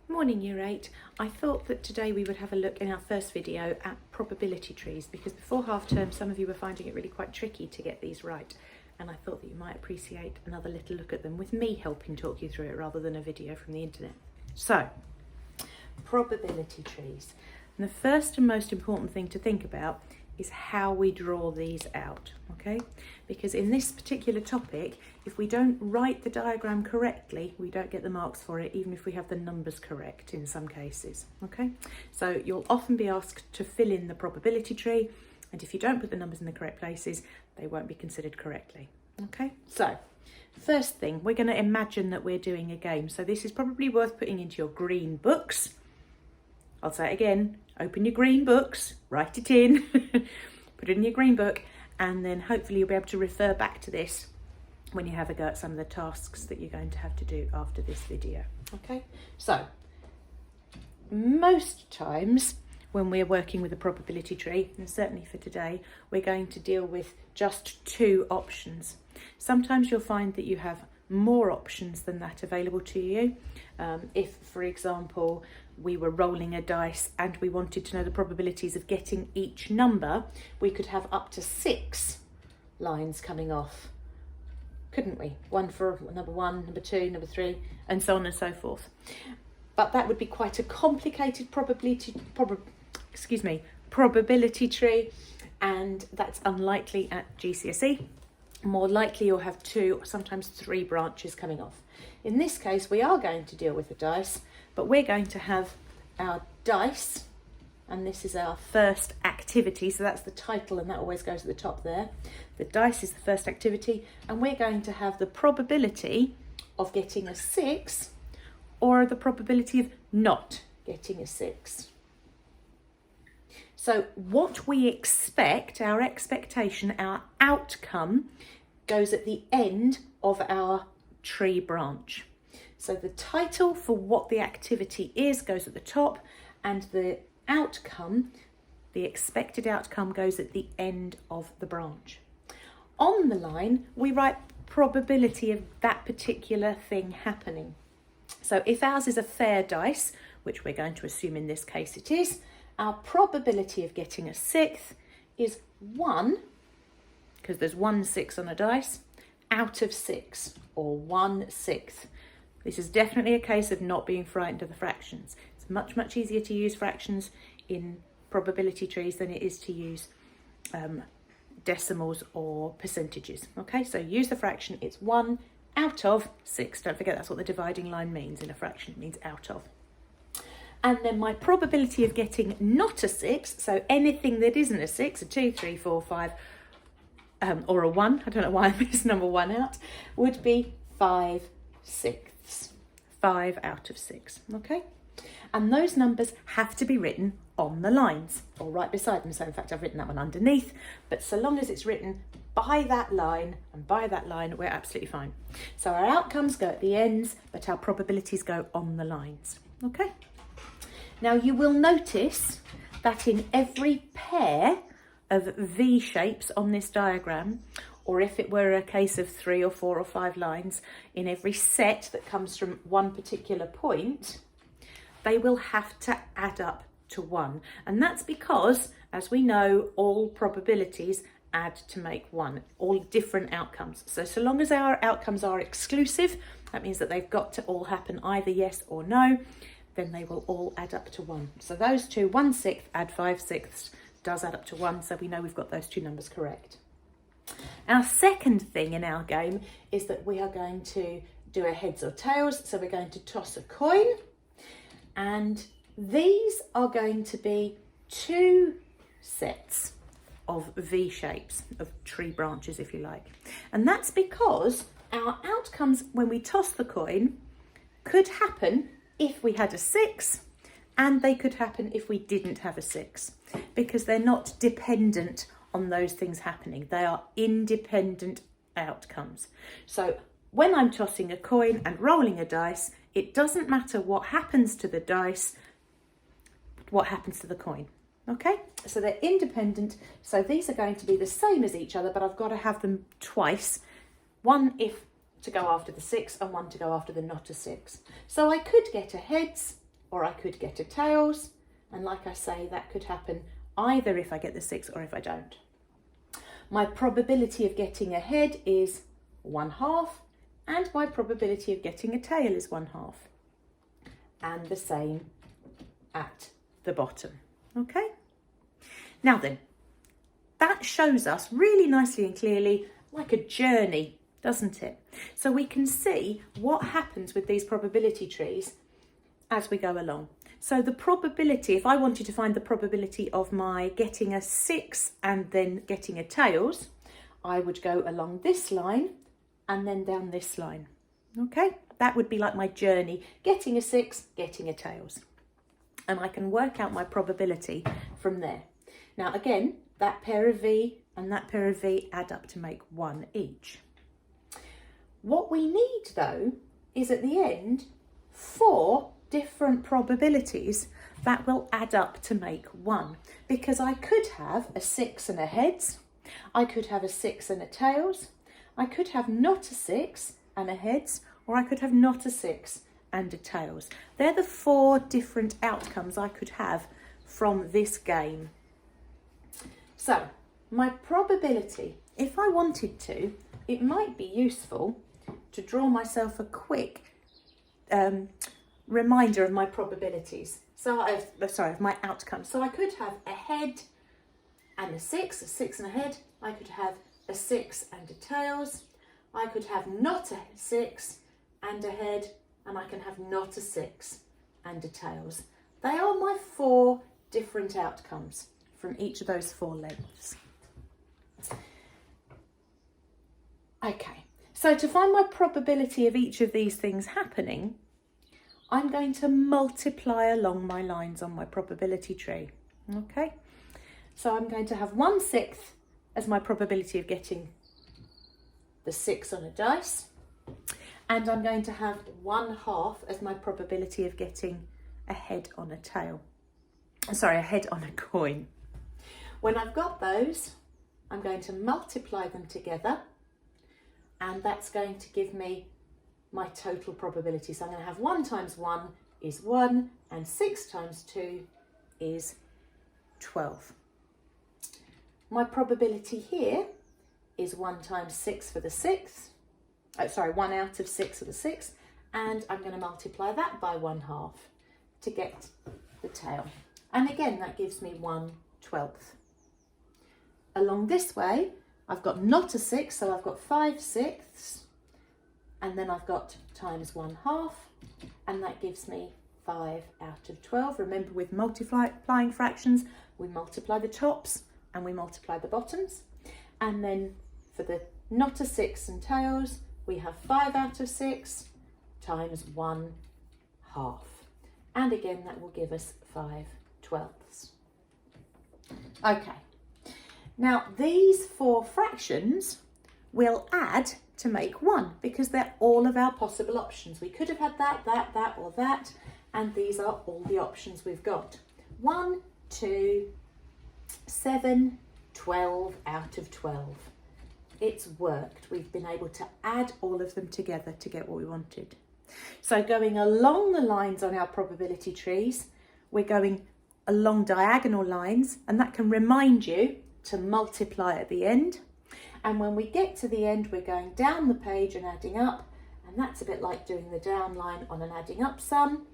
Morning Year 8. I thought that today we would have a look in our first video at probability trees, because before half term some of you were finding it really quite tricky to get these right, and I thought that you might appreciate another little look at them with me helping talk you through it rather than a video from the internet. So, probability trees. And the first and most important thing to think about is how we draw these out, okay? Because in this particular topic, if we don't write the diagram correctly, we don't get the marks for it, even if we have the numbers correct in some cases, okay? So you'll often be asked to fill in the probability tree, and if you don't put the numbers in the correct places, they won't be considered correctly, okay? So, first thing, we're gonna imagine that we're doing a game. So this is probably worth putting into your green books. I'll say it again, open your green books, write it in, put it in your green book, and then hopefully you'll be able to refer back to this when you have a go at some of the tasks that you're going to have to do after this video. Okay, so most times when we're working with a probability tree, and certainly for today, we're going to deal with just two options. Sometimes you'll find that you have more options than that available to you. If, for example, we were rolling a dice and we wanted to know the probabilities of getting each number, we could have up to 6 lines coming off, couldn't we? One for number 1, number 2, number 3, and so on and so forth. But that would be quite a complicated probability tree, and that's unlikely at GCSE. More likely you'll have 2, sometimes 3 branches coming off. In this case, we are going to deal with the dice, but we're going to have our dice, and this is our first activity, so that's the title, and that always goes at the top there. The dice is the first activity, and we're going to have the probability of getting a 6 or the probability of not getting a 6. So what we expect, our expectation, our outcome, goes at the end of our tree branch. So the title for what the activity is goes at the top, and the outcome, the expected outcome, goes at the end of the branch. On the line, we write probability of that particular thing happening. So if ours is a fair dice, which we're going to assume in this case it is, our probability of getting a 6th is 1, because there's 1 6 on a dice, out of 6, or 1/6. This is definitely a case of not being frightened of the fractions. It's much, much easier to use fractions in probability trees than it is to use decimals or percentages. Okay, so use the fraction, it's 1 out of 6. Don't forget that's what the dividing line means in a fraction, it means out of. And then my probability of getting not a 6, so anything that isn't a 6, a 2, 3, 4, 5, or a 1, I don't know why I missed number 1 out, would be 5/6. 5 out of 6, okay? And those numbers have to be written on the lines, or right beside them. So in fact, I've written that one underneath, but so long as it's written by that line, and by that line, we're absolutely fine. So our outcomes go at the ends, but our probabilities go on the lines, okay? Now you will notice that in every pair of V shapes on this diagram, or if it were a case of 3 or 4 or 5 lines, in every set that comes from one particular point, they will have to add up to 1. And that's because, as we know, all probabilities add to make 1, all different outcomes. So long as our outcomes are exclusive, that means that they've got to all happen either yes or no, then they will all add up to 1. So those two, 1/6 add 5/6 does add up to 1, so we know we've got those two numbers correct. Our second thing in our game is that we are going to do a heads or tails, so we're going to toss a coin, and these are going to be 2 sets of V shapes, of tree branches if you like. And that's because our outcomes when we toss the coin could happen if we had a 6, and they could happen if we didn't have a 6, because they're not dependent on those things happening. They are independent outcomes. So when I'm tossing a coin and rolling a dice, it doesn't matter what happens to the dice, what happens to the coin. Okay, so they're independent. So these are going to be the same as each other, but I've got to have them twice. One if to go after the 6 and one to go after the not a 6. So I could get a heads or I could get a tails. And like I say, that could happen either if I get the 6 or if I don't. My probability of getting a head is 1/2, and my probability of getting a tail is 1/2. And the same at the bottom. Okay? Now then, that shows us really nicely and clearly like a journey, doesn't it? So we can see what happens with these probability trees as we go along. So the probability, if I wanted to find the probability of my getting a 6 and then getting a tails, I would go along this line and then down this line. Okay, that would be like my journey, getting a 6, getting a tails. And I can work out my probability from there. Now again, that pair of V and that pair of V add up to make 1 each. What we need though is at the end 4 different probabilities that will add up to make 1, because I could have a 6 and a heads, I could have a 6 and a tails, I could have not a 6 and a heads, or I could have not a 6 and a tails. They're the 4 different outcomes I could have from this game. So my probability, if I wanted to, it might be useful to draw myself a quick reminder of my probabilities. So of my outcomes. So I could have a head and a 6 and a head. I could have a 6 and a tails. I could have not a 6 and a head, and I can have not a 6 and a tails. They are my 4 different outcomes from each of those 4 lengths. Okay, so to find my probability of each of these things happening, I'm going to multiply along my lines on my probability tree. Okay, so I'm going to have 1/6 as my probability of getting the 6 on a dice, and I'm going to have 1/2 as my probability of getting a head on a tail. Sorry, a head on a coin. When I've got those, I'm going to multiply them together, and that's going to give me my total probability. So I'm going to have 1 times 1 is 1, and 6 times 2 is 12. My probability here is 1 times 6 for the 6th. 1 out of 6 for the 6th, and I'm going to multiply that by 1/2 to get the tail. And again, that gives me 1/12. Along this way, I've got not a 6, so I've got 5/6, and then I've got times 1/2, and that gives me 5 out of 12. Remember, with multiplying fractions, we multiply the tops and we multiply the bottoms. And then for the not a 6 and tails, we have 5 out of 6 times 1/2. And again, that will give us 5/12. Okay, now these 4 fractions will add to make 1, because they're all of our possible options. We could have had that, or that, and these are all the options we've got. 1, 2, 7, 12 out of 12. It's worked. We've been able to add all of them together to get what we wanted. So going along the lines on our probability trees, we're going along diagonal lines, and that can remind you to multiply at the end. And when we get to the end, we're going down the page and adding up, and that's a bit like doing the down line on an adding up sum.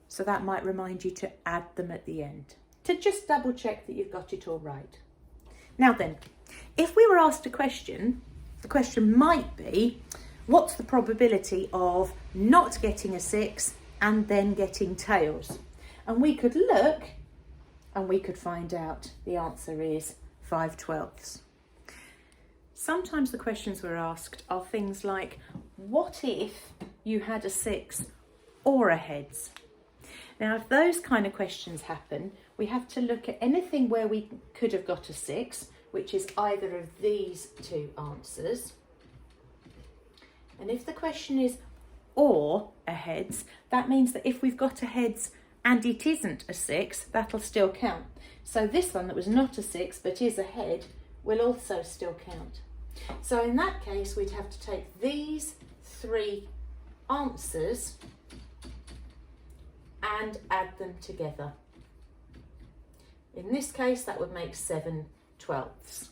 So that might remind you to add them at the end, to just double check that you've got it all right. Now then, if we were asked a question, the question might be, what's the probability of not getting a 6 and then getting tails? And we could look and we could find out the answer is 5/12. Sometimes the questions we're asked are things like, what if you had a 6 or a heads? Now, if those kind of questions happen, we have to look at anything where we could have got a 6, which is either of these 2 answers. And if the question is or a heads, that means that if we've got a heads and it isn't a 6, that'll still count. So this one that was not a 6 but is a head will also still count. So in that case, we'd have to take these 3 answers and add them together. In this case, that would make 7/12.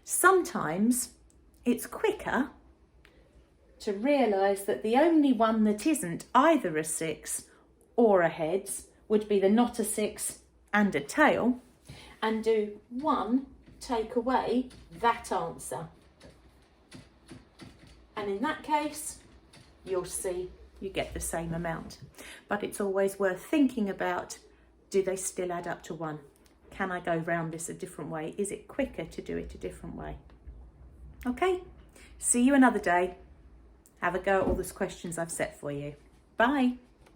Sometimes it's quicker to realise that the only one that isn't either a 6 or a heads would be the not a 6 and a tail, and do 1 take away that answer. And in that case, you'll see you get the same amount. But it's always worth thinking about, do they still add up to 1? Can I go round this a different way? Is it quicker to do it a different way? Okay, see you another day. Have a go at all those questions I've set for you. Bye.